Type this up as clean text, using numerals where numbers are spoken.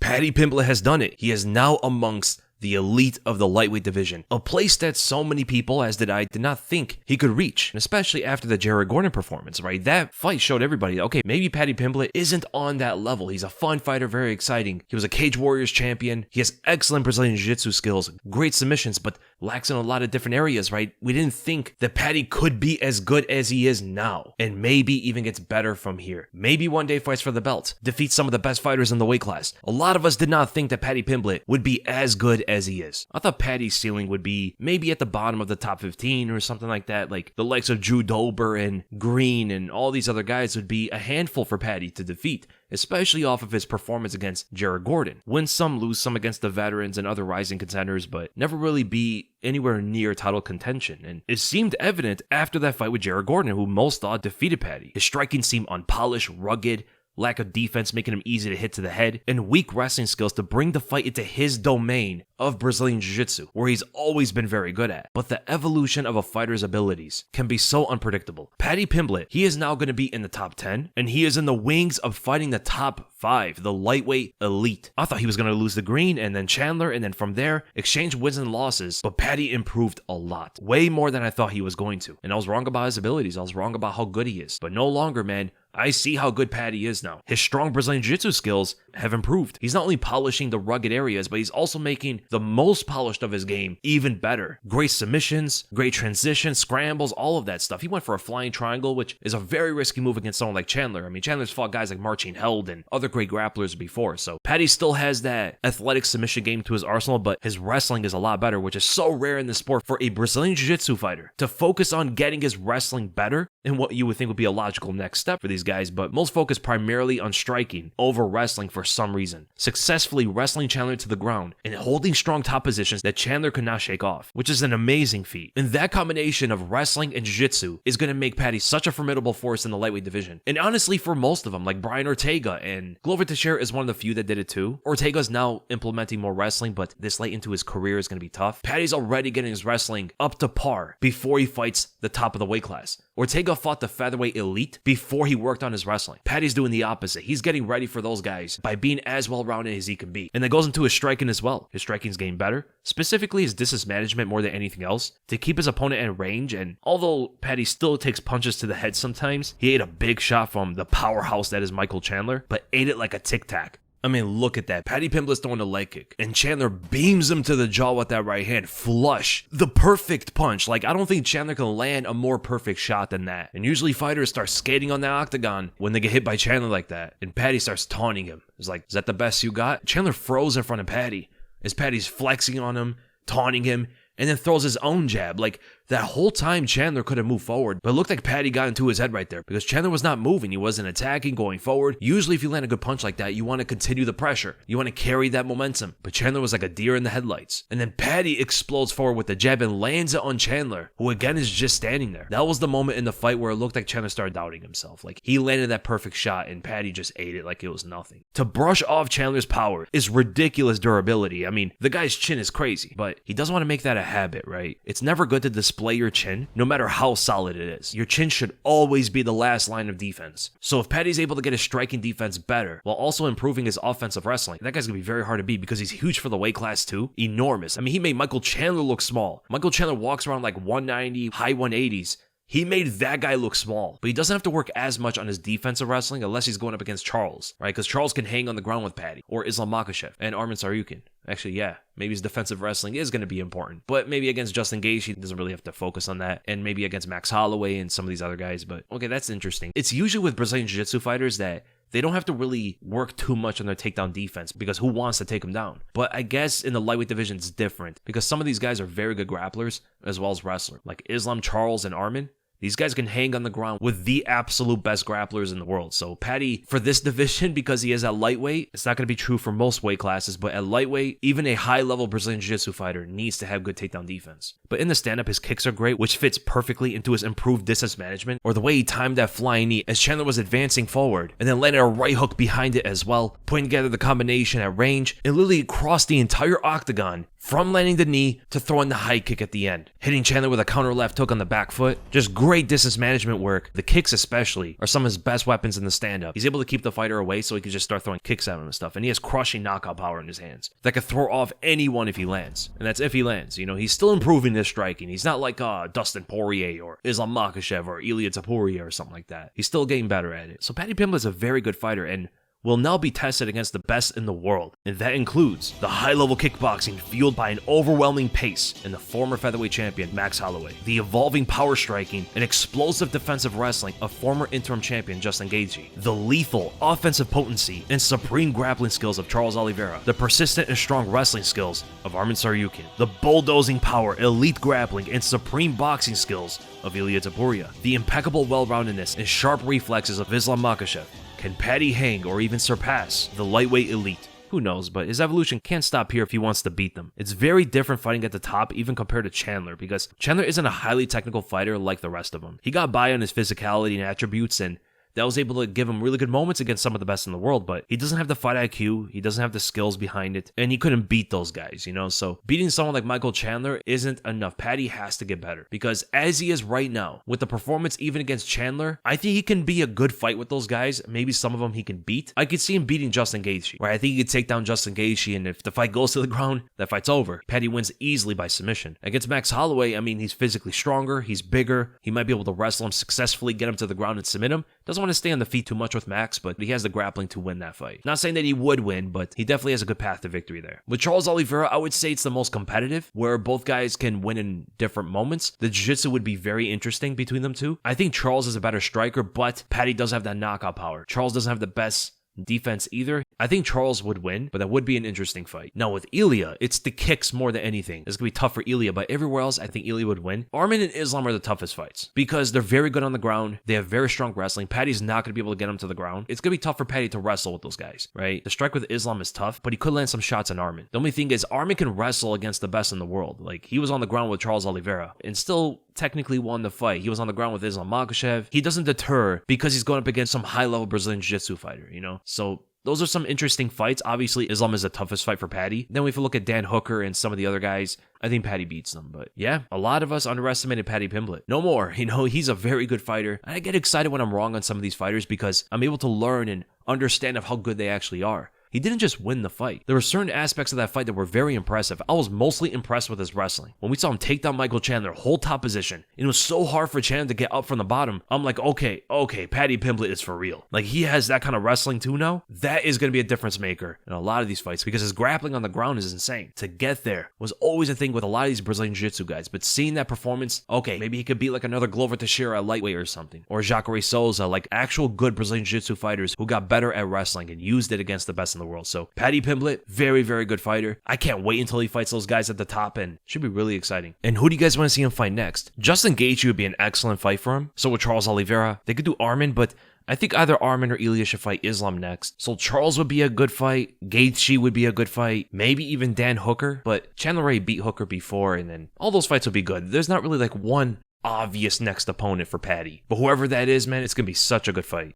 Paddy Pimblett has done it. He is now amongst the elite of the lightweight division, a place that so many people, as did I, did not think he could reach, and especially after the Jared Gordon performance, right? That fight showed everybody that, okay, maybe Paddy Pimblett isn't on that level. He's a fun fighter, very exciting. He was a Cage Warriors champion. He has excellent Brazilian Jiu-Jitsu skills, great submissions, but lacks in a lot of different areas, right? We didn't think that Paddy could be as good as he is now, and maybe even gets better from here. Maybe one day fights for the belt, defeats some of the best fighters in the weight class. A lot of us did not think that Paddy Pimblett would be as good as he is. I thought Paddy's ceiling would be maybe at the bottom of the top 15 or something like that, like the likes of Drew Dober and Green and all these other guys would be a handful for Paddy to defeat, especially off of his performance against Jared Gordon. Win some, lose some against the veterans and other rising contenders, but never really be anywhere near title contention. And it seemed evident after that fight with Jared Gordon, who most thought defeated Paddy. His striking seemed unpolished, rugged, lack of defense making him easy to hit to the head, and weak wrestling skills to bring the fight into his domain of Brazilian Jiu-Jitsu, where he's always been very good at. But the evolution of a fighter's abilities can be so unpredictable. Paddy Pimblett, he is now going to be in the top 10, and he is in the wings of fighting the top 5, the lightweight elite. I thought he was going to lose to Green, and then Chandler, and then from there, exchange wins and losses, but Paddy improved a lot. Way more than I thought he was going to. And I was wrong about his abilities. I was wrong about how good he is. But no longer, man, I see how good Paddy is now. His strong Brazilian Jiu-Jitsu skills have improved. He's not only polishing the rugged areas, but he's also making the most polished of his game even better. Great submissions, great transitions, scrambles, all of that stuff. He went for a flying triangle, which is a very risky move against someone like Chandler. I mean, Chandler's fought guys like Marcin Held and other great grapplers before, so Paddy still has that athletic submission game to his arsenal, but his wrestling is a lot better, which is so rare in the sport for a Brazilian Jiu-Jitsu fighter to focus on getting his wrestling better in what you would think would be a logical next step for these guys, but most focus primarily on striking over wrestling for some reason. Successfully wrestling Chandler to the ground and holding strong top positions that Chandler could not shake off, which is an amazing feat. And that combination of wrestling and jiu-jitsu is going to make Paddy such a formidable force in the lightweight division. And honestly, for most of them, like Brian Ortega and Glover Teixeira is one of the few that did it too. Ortega's now implementing more wrestling, but this late into his career is going to be tough. Paddy's already getting his wrestling up to par before he fights the top of the weight class. Ortega fought the featherweight elite before he worked on his wrestling. Paddy's doing the opposite. He's getting ready for those guys by being as well-rounded as he can be. And that goes into his striking as well. His striking's getting better, specifically his distance management more than anything else, to keep his opponent at range. And although Paddy still takes punches to the head sometimes, he ate a big shot from the powerhouse that is Michael Chandler, but ate it like a tic-tac. I mean, look at that. Paddy Pimblett's throwing a leg kick, and Chandler beams him to the jaw with that right hand. Flush. The perfect punch. Like, I don't think Chandler can land a more perfect shot than that. And usually fighters start skating on the octagon when they get hit by Chandler like that. And Paddy starts taunting him. It's like, is that the best you got? Chandler froze in front of Paddy as Paddy's flexing on him, taunting him, and then throws his own jab. Like, that whole time Chandler could have moved forward, but it looked like Paddy got into his head right there because Chandler was not moving. He wasn't attacking, going forward. Usually if you land a good punch like that, you want to continue the pressure. You want to carry that momentum. But Chandler was like a deer in the headlights. And then Paddy explodes forward with the jab and lands it on Chandler, who again is just standing there. That was the moment in the fight where it looked like Chandler started doubting himself. Like, he landed that perfect shot and Paddy just ate it like it was nothing. To brush off Chandler's power is ridiculous durability. I mean, the guy's chin is crazy, but he doesn't want to make that a habit, right? It's never good to display your chin, no matter how solid it is. Your chin should always be the last line of defense. So if Paddy's able to get his striking defense better while also improving his offensive wrestling, that guy's gonna be very hard to beat because he's huge for the weight class too. Enormous. I mean, he made Michael Chandler look small. Michael Chandler walks around like 190, high 180s. He made that guy look small, but he doesn't have to work as much on his defensive wrestling unless he's going up against Charles, right? Because Charles can hang on the ground with Paddy, or Islam Makhachev, and Arman Tsarukyan. Actually, yeah, maybe his defensive wrestling is going to be important, but maybe against Justin Gaethje, he doesn't really have to focus on that, and maybe against Max Holloway and some of these other guys, but okay, that's interesting. It's usually with Brazilian Jiu-Jitsu fighters that they don't have to really work too much on their takedown defense because who wants to take them down? But I guess in the lightweight division, it's different because some of these guys are very good grapplers as well as wrestlers, like Islam, Charles, and Arman. These guys can hang on the ground with the absolute best grapplers in the world. So Paddy, for this division, because he is at lightweight, it's not going to be true for most weight classes, but at lightweight, even a high-level Brazilian Jiu-Jitsu fighter needs to have good takedown defense. But in the stand-up, his kicks are great, which fits perfectly into his improved distance management, or the way he timed that flying knee as Chandler was advancing forward, and then landed a right hook behind it as well, putting together the combination at range, and literally crossed the entire octagon from landing the knee to throwing the high kick at the end, hitting Chandler with a counter left hook on the back foot. Just great great distance management work. The kicks especially are some of his best weapons in the stand-up. He's able to keep the fighter away so he can just start throwing kicks at him and stuff. And he has crushing knockout power in his hands that could throw off anyone if he lands. And that's if he lands. You know, he's still improving his striking. He's not like Dustin Poirier or Islam Makhachev or Ilia Topuria or something like that. He's still getting better at it. So Paddy Pimblett is a very good fighter and will now be tested against the best in the world, and that includes the high-level kickboxing fueled by an overwhelming pace in the former featherweight champion Max Holloway, the evolving power striking and explosive defensive wrestling of former interim champion Justin Gaethje, the lethal offensive potency and supreme grappling skills of Charles Oliveira, the persistent and strong wrestling skills of Arman Tsarukyan, the bulldozing power, elite grappling and supreme boxing skills of Ilia Topuria, the impeccable well-roundedness and sharp reflexes of Islam Makhachev. Can Paddy hang or even surpass the lightweight elite? Who knows, but his evolution can't stop here if he wants to beat them. It's very different fighting at the top even compared to Chandler, because Chandler isn't a highly technical fighter like the rest of them. He got by on his physicality and attributes, and that was able to give him really good moments against some of the best in the world, but he doesn't have the fight IQ, he doesn't have the skills behind it, and he couldn't beat those guys, you know? So beating someone like Michael Chandler isn't enough. Paddy has to get better, because as he is right now, with the performance even against Chandler, I think he can be a good fight with those guys. Maybe some of them he can beat. I could see him beating Justin Gaethje, right? I think he could take down Justin Gaethje, and if the fight goes to the ground, that fight's over. Paddy wins easily by submission. Against Max Holloway, I mean, he's physically stronger, he's bigger, he might be able to wrestle him successfully, get him to the ground and submit him. Doesn't want to stay on the feet too much with Max, but he has the grappling to win that fight. Not saying that he would win, but he definitely has a good path to victory there. With Charles Oliveira, I would say it's the most competitive, where both guys can win in different moments. The jiu-jitsu would be very interesting between them two. I think Charles is a better striker, but Paddy does have that knockout power. Charles doesn't have the best defense either. I think Charles would win, but that would be an interesting fight. Now with Ilia, it's the kicks more than anything. It's gonna be tough for Ilia, but everywhere else, I think Ilia would win. Arman and Islam are the toughest fights because they're very good on the ground. They have very strong wrestling. Paddy's not gonna be able to get him to the ground. It's gonna be tough for Paddy to wrestle with those guys, right? The strike with Islam is tough, but he could land some shots on Arman. The only thing is, Arman can wrestle against the best in the world. Like, he was on the ground with Charles Oliveira and still technically won the fight. He was on the ground with Islam Makhachev. He doesn't deter because he's going up against some high-level Brazilian Jiu-Jitsu fighter, you know? So those are some interesting fights. Obviously, Islam is the toughest fight for Paddy. Then if you look at Dan Hooker and some of the other guys, I think Paddy beats them. But yeah, a lot of us underestimated Paddy Pimblett. No more. You know, he's a very good fighter. I get excited when I'm wrong on some of these fighters because I'm able to learn and understand of how good they actually are. He didn't just win the fight. There were certain aspects of that fight that were very impressive. I was mostly impressed with his wrestling. When we saw him take down Michael Chandler, hold top position, and it was so hard for Chandler to get up from the bottom, I'm like, okay, Paddy Pimblett is for real. Like, he has that kind of wrestling too now. That is going to be a difference maker in a lot of these fights because his grappling on the ground is insane. To get there was always a thing with a lot of these Brazilian Jiu-Jitsu guys, but seeing that performance, okay, maybe he could beat like another Glover Teixeira at lightweight or something, or Jacare Souza, like actual good Brazilian Jiu-Jitsu fighters who got better at wrestling and used it against the best in the world. So Paddy Pimblett, very, very good fighter. I can't wait until he fights those guys at the top, and should be really exciting. And who do you guys want to see him fight next? Justin Gaethje would be an excellent fight for him. So with Charles Oliveira, they could do Arman, but I think either Arman or Ilia should fight Islam next. So Charles would be a good fight. Gaethje would be a good fight. Maybe even Dan Hooker, but Chandler already beat Hooker before, and then all those fights would be good. There's not really like one obvious next opponent for Paddy, but whoever that is, man, it's gonna be such a good fight.